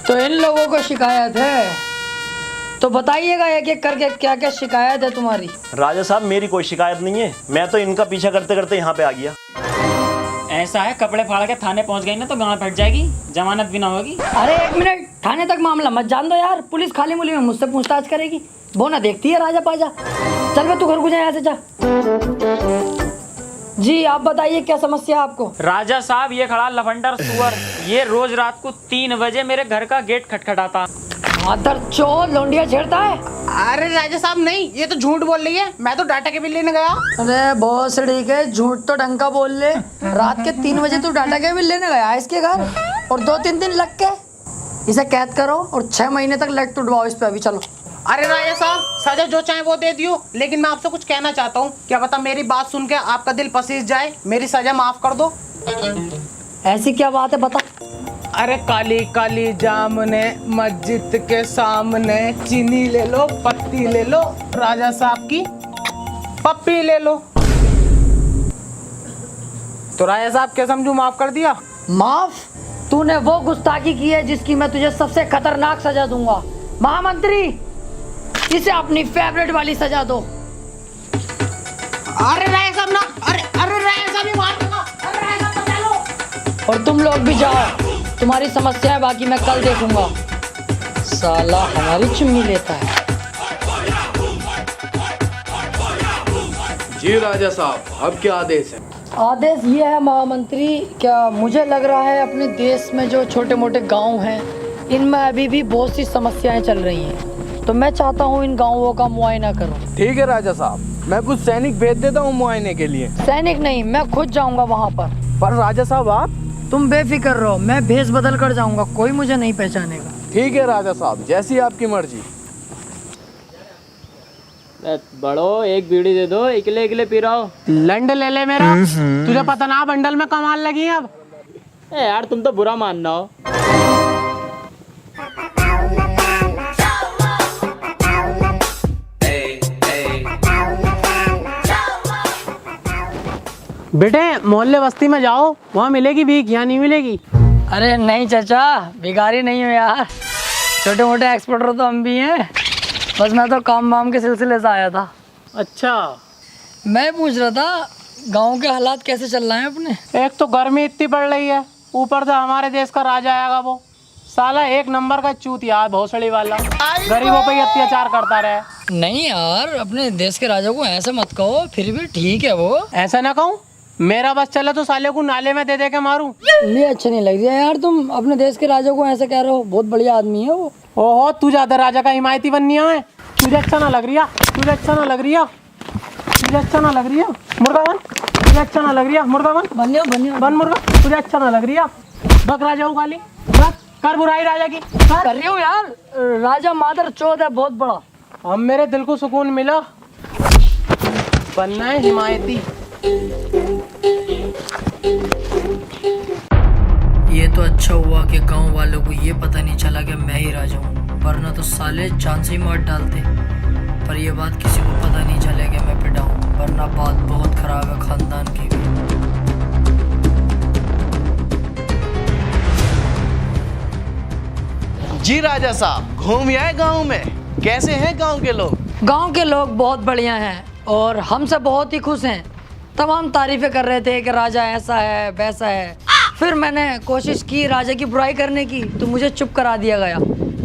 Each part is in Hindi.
तो इन लोगों को शिकायत है, तो बताइएगा एक एक करके क्या क्या शिकायत है तुम्हारी। राजा साहब मेरी कोई शिकायत नहीं है, मैं तो इनका पीछा करते करते यहाँ पे आ गया। ऐसा है, कपड़े फाड़ के थाने पहुंच गई ना तो गाँव फट जाएगी, जमानत भी ना होगी। अरे एक मिनट, थाने तक मामला मत जान दो यार, पुलिस खाली मुली में मुझसे पूछताछ करेगी। वो ना देखती है राजा पाजा। चल बे तू घर को जा, यहाँ से जा। जी आप बताइए क्या समस्या है आपको। राजा साहब ये खड़ा लफंडर सुअर, ये रोज रात को 3 बजे मेरे घर का गेट खटखटाता। मादर चोद लौंडिया छेड़ता है। अरे राजा साहब नहीं, ये तो झूठ बोल रही है, मैं तो डाटा के बिल लेने गया। अरे बहुत सड़ी के झूठ तो ढंग का बोल ले। रात के 3 बजे तू डाटा के बिल लेने गया इसके घर, और 2-3 दिन लग के इसे कैद करो और 6 महीने तक लट टुटवाओ इस पे अभी। चलो। अरे राजा साहब सजा जो चाहे वो दे दियो, लेकिन मैं आपसे कुछ कहना चाहता हूँ। क्या पता मेरी बात सुन के आपका दिल पसीज जाए, मेरी सजा माफ कर दो। ऐसी क्या बात है बता। अरे काली काली जामुने मस्जिद के सामने, चीनी ले लो पत्ती ले लो, राजा साहब की पप्पी ले लो। तो राजा साहब क्या समझू, माफ कर दिया? माफ? तूने वो गुस्ताखी की है जिसकी मैं तुझे सबसे खतरनाक सजा दूंगा। महामंत्री इसे अपनी फेवरेट वाली सजा दो। अरे राजा साहब ना, अरे अरे राजा साहब ही मार दूंगा। अरे राजा साहब बचा लो। और तुम लोग भी जाओ, तुम्हारी समस्या है बाकी मैं कल देखूंगा। साला हमारी चुम्मी लेता है। जी राजा साहब, अब क्या आदेश है? आदेश ये है महामंत्री, क्या मुझे लग रहा है अपने देश में जो छोटे मोटे गांव हैं इनमें अभी भी बहुत सी समस्याएं चल रही हैं, तो मैं चाहता हूँ इन गांवों का मुआयना करूँ। ठीक है राजा साहब, मैं कुछ सैनिक भेज देता हूँ मुआयने के लिए। सैनिक नहीं, मैं खुद जाऊंगा वहाँ पर राजा साहब आप? तुम बेफिक्र रहो, मैं भेष बदल कर जाऊंगा, कोई मुझे नहीं पहचानेगा। ठीक है राजा साहब, जैसी आपकी मर्जी। बड़ो एक बीड़ी दे दो, इकले इकले पी रहा हो। लंड ले ले मेरा, तुझे पता ना बंडल में कमाल लगी है अब। यार तुम तो बुरा मानना हो। बेटे मोहल्ले बस्ती में जाओ, वहाँ मिलेगी भीख, यहाँ नहीं मिलेगी। अरे नहीं चाचा, भिखारी नहीं हो यार, छोटे मोटे एक्सपोर्टर तो हम भी हैं। बस मैं तो काम वाम के सिलसिले से आया था। अच्छा, मैं पूछ रहा था गांव के हालात कैसे चल रहे हैं अपने। एक तो गर्मी इतनी पड़ रही है, ऊपर से हमारे देश का राजा आएगा, वो साला 1 नंबर का चूतिया भोसड़ी वाला, गरीबों पे अत्याचार करता रहे। नहीं यार, अपने देश के राजा को ऐसे मत कहो, फिर भी ठीक है वो। ऐसा ना कहूँ, मेरा बस चले तो साले को नाले में दे दे के मारूं। ये अच्छा नहीं लग रहा यार, तुम अपने देश के राजा को ऐसे कह रहे हो, बहुत बढ़िया आदमी है वो। ओहो, तू ज्यादा राजा का हिमायती बननी है। तुझे अच्छा ना लग रही, तुझे अच्छा ना लग रही, तुझे अच्छा ना लग रही, मुर्गा बन। तुझे अच्छा ना लग रही, मुर्गा बन। बन मुर्गा, तुझे अच्छा ना लग रही, बक राजा हूँ खाली, बक कर बुराई राजा की कर रही हूँ यार। राजा मादर चौथ है बहुत बड़ा। अब मेरे दिल को सुकून मिला, बनना है हिमायती। ये तो अच्छा हुआ कि गांव वालों को ये पता नहीं चला कि मैं ही राजा हूँ, वरना तो साले जान से ही मार डालते। पर ये बात किसी को पता नहीं चले कि मैं पिटा हूँ, वरना बात बहुत खराब है खानदान की भी। जी राजा साहब, घूम आए गांव में, कैसे हैं गांव के लोग? गांव के लोग बहुत बढ़िया हैं और हमसे बहुत ही खुश हैं। तमाम तारीफें कर रहे थे कि राजा ऐसा है वैसा है। फिर मैंने कोशिश की राजा की बुराई करने की, तो मुझे चुप करा दिया गया।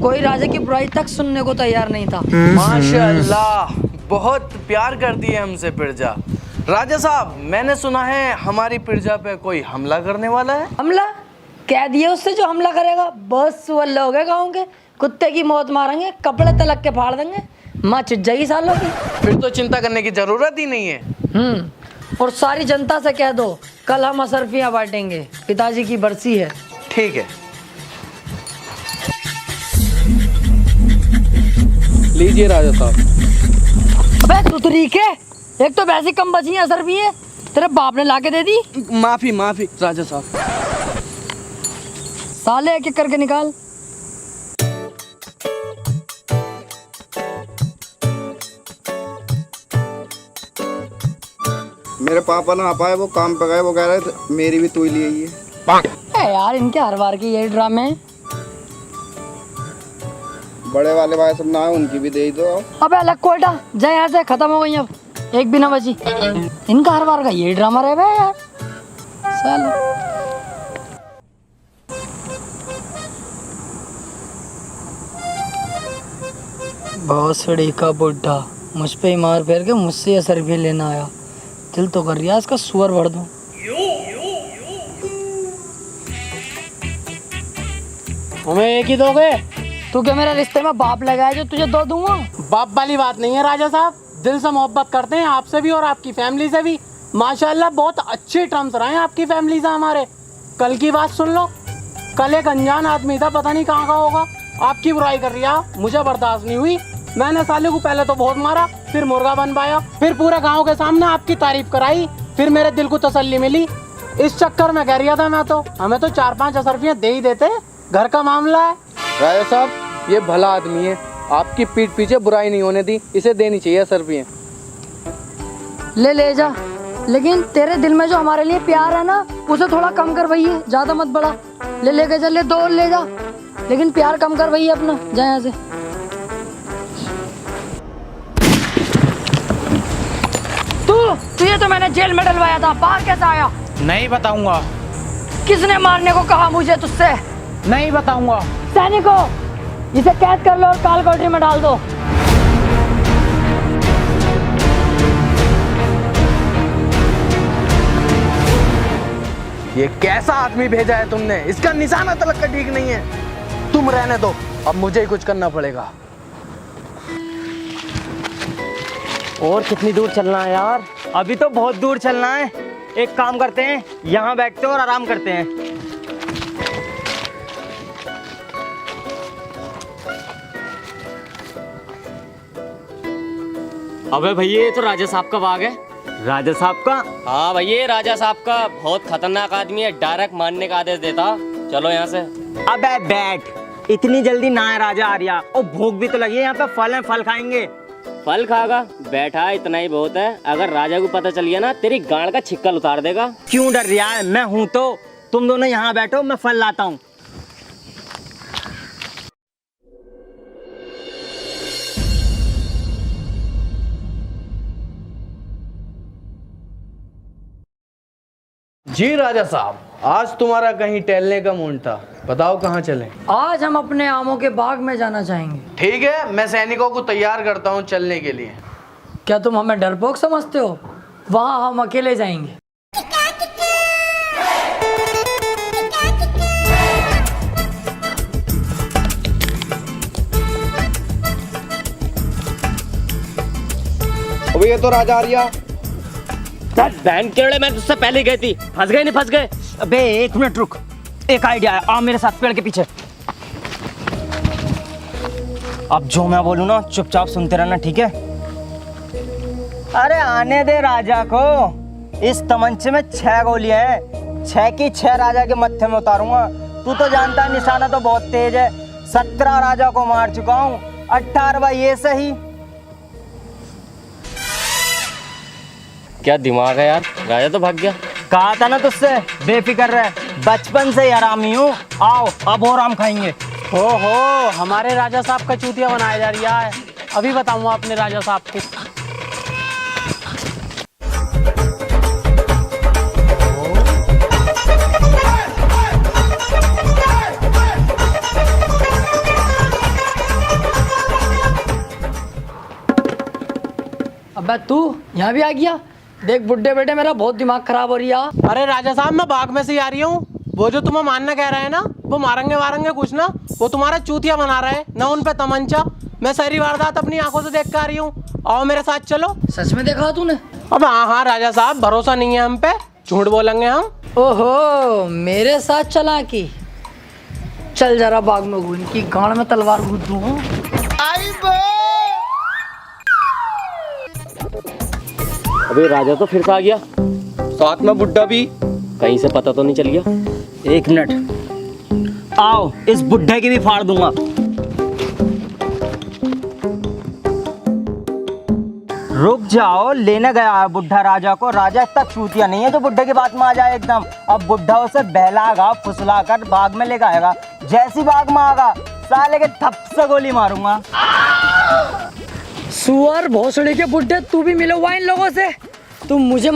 कोई राजा की बुराई तक सुनने को तैयार नहीं था। माशाअल्लाह, बहुत प्यार करती है हमसे प्रजा। राजा साहब, मैंने सुना है हमारी प्रजा पे कोई हमला करने वाला है। हमला? कह दिए उससे जो हमला करेगा। बहुत सुअल्ले हो गए गाँव के, कुत्ते की मौत मारेंगे, कपड़े तलक के फाड़ देंगे, माँ चिज्जाई सालों की। फिर तो चिंता करने की जरूरत ही नहीं है। और सारी जनता से कह दो कल हम असरफियाँ बांटेंगे, पिताजी की बरसी है। ठीक है। लीजिए राजा साहब। अबे सुतरी के, एक तो वैसी कम बची है असरफियाँ, तेरे बाप ने लाके दे दी। माफी माफी राजा साहब। साले एक एक करके निकाल। मेरे पापा ना आ पाए, वो काम पे गए, वो कह रहे थे मेरी भी तू ही लिए। यार इनके हर बार के यही ड्रामे हैं। बड़े वाले भाई सब ना है, उनकी भी दे ही दो। अबे अलग कोयटा जा यहाँ से, खत्म हो गई अब, एक भी ना बची। इनका हर बार का ये ड्रामा रहे बे यार साला। भोसड़ी का बुढ़ा मुझ पे ही मार फेर के मुझसे असर भी लेना आया। दिल तो कर रिया इसका सुअर भर दूं। हमें एक ही दोगे? तू क्या मेरे रिश्ते में बाप लगाया जो तुझे दो दूंगा? बाप वाली बात नहीं है राजा साहब, दिल से मोहब्बत करते हैं आपसे भी और आपकी फैमिली से भी। माशाल्लाह बहुत अच्छे टर्म्स रहे हैं आपकी फैमिली से हमारे। कल की बात सुन लो, कल एक अनजान आदमी था, पता नहीं कहाँ का होगा, आपकी बुराई कर रहा, मुझे बर्दाश्त नहीं हुई। मैंने साले को पहले तो बहुत मारा, फिर मुर्गा बन पाया, फिर पूरे गाँव के सामने आपकी तारीफ कराई, फिर मेरे दिल को तसल्ली मिली। इस चक्कर में कह रहा था मैं तो, हमें तो 4-5 असरफियाँ दे ही देते, घर का मामला है। राजा साहब ये भला आदमी है, आपकी पीठ पीछे बुराई नहीं होने दी, इसे देनी चाहिए असरफियाँ। ले जा, लेकिन तेरे दिल में जो हमारे लिए प्यार है ना, उसे थोड़ा कम कर भैया, ज्यादा मत बढ़ा। लेके चल, ले 2 ले जा, लेकिन प्यार कम कर भैया अपना, जा यहाँ से। तुझे तो मैंने जेल में डलवाया था, बाहर कैसे आया? नहीं बताऊंगा। किसने मारने को कहा मुझे तुझसे? नहीं बताऊंगा। सैनिकों, इसे कैद कर लो और काल कोठरी में डाल दो। ये कैसा आदमी भेजा है तुमने? इसका निशाना तलक का ठीक नहीं है। तुम रहने दो, अब मुझे ही कुछ करना पड़ेगा। और कितनी दूर चलना है यार? अभी तो बहुत दूर चलना है। एक काम करते हैं, यहाँ बैठते हैं और आराम करते हैं। अबे भैया ये तो राजा साहब का बाग है। राजा साहब का? हाँ भैया राजा साहब का बहुत खतरनाक आदमी है, डायरेक्ट मारने का आदेश देता। चलो यहाँ से। अबे बैठ, इतनी जल्दी ना है राजा आर्या, और भूख भी तो लगी है, यहाँ पे फल है, फल खाएंगे। फल खागा? बैठा इतना ही बहुत है, अगर राजा को पता चल गया ना तेरी गांड का छिक्कल उतार देगा। क्यों डर रहा है? मैं हूं तो। तुम दोनों यहाँ बैठो, मैं फल लाता हूँ। जी राजा साहब, आज तुम्हारा कहीं टहलने का मूड था, बताओ कहाँ चलें? आज हम अपने आमों के बाग में जाना चाहेंगे। ठीक है, मैं सैनिकों को तैयार करता हूँ चलने के लिए। क्या तुम हमें डरपोक समझते हो? वहाँ हम अकेले जाएंगे। अबे ये तो राजा आर्या। बहन केवड़े, मैं तुझसे पहले गई थी। फंस गए नहीं फंस गए? अबे 1 मिनट रुक, एक आइडिया है, आओ मेरे साथ पेड़ के पीछे। अब जो मैं बोलूँ ना चुपचाप सुनते रहना, ठीक है? अरे आने दे राजा को। इस तमंचे में 6 गोलियां हैं, 6 की 6 राजा के मत्थे में उतारूंगा। तू तो जानता है निशाना तो बहुत तेज है। 17 राजा को मार चुका हूँ, 18वां ये सही। क्या दिमाग है यार, राजा तो भाग गया। कहा था ना तुझसे, बेफिक्र रह, बचपन से ही आरामी हूँ। आओ अब और आम खाएंगे। ओहो, हमारे राजा साहब का चूतिया बनाया जा रहा है। अभी बताऊंगा अपने राजा साहब को। अबे तू यहाँ भी आ गया? देख बुड्ढे बेटे, मेरा बहुत दिमाग खराब हो रहा है। अरे राजा साहब, मैं बाग में से ही आ रही हूँ। वो जो तुम्हें मानना कह रहे हैं ना, वो मारेंगे वारेंगे कुछ ना, वो तुम्हारा चूतिया बना रहे हैं ना, उन पे तमंचा। मैं सारी वारदात अपनी आंखों से देख कर आ रही हूँ, आओ मेरे साथ चलो। सच में देखा तूने? अब हाँ राजा साहब, भरोसा नहीं है हम पे, झूठ बोलेंगे हम। ओहो, मेरे साथ चला की? चल जरा बाग में घूम, की गांड में तलवार घूम दूँ। अबे राजा तो फिर से आ गया, साथ में बुड्ढा भी। कहीं से पता तो नहीं चल गया? 1 मिनट, आओ इस बुड्ढे की भी फाड़ दूंगा। रुक जाओ, लेने गया है बुड्ढा राजा को। राजा इतना चूतिया नहीं है जो बुड्ढे की बात में आ जाए एकदम। अब बुड्ढा उसे बहलागा फुसला कर बाग में ले आएगा। जैसी बाग में आएगा साले के थप से गोली मारूंगा। सुअर भोसड़ी के बुड्ढे, तू भी मिलो हुआ इन लोगों से। तुम मुझे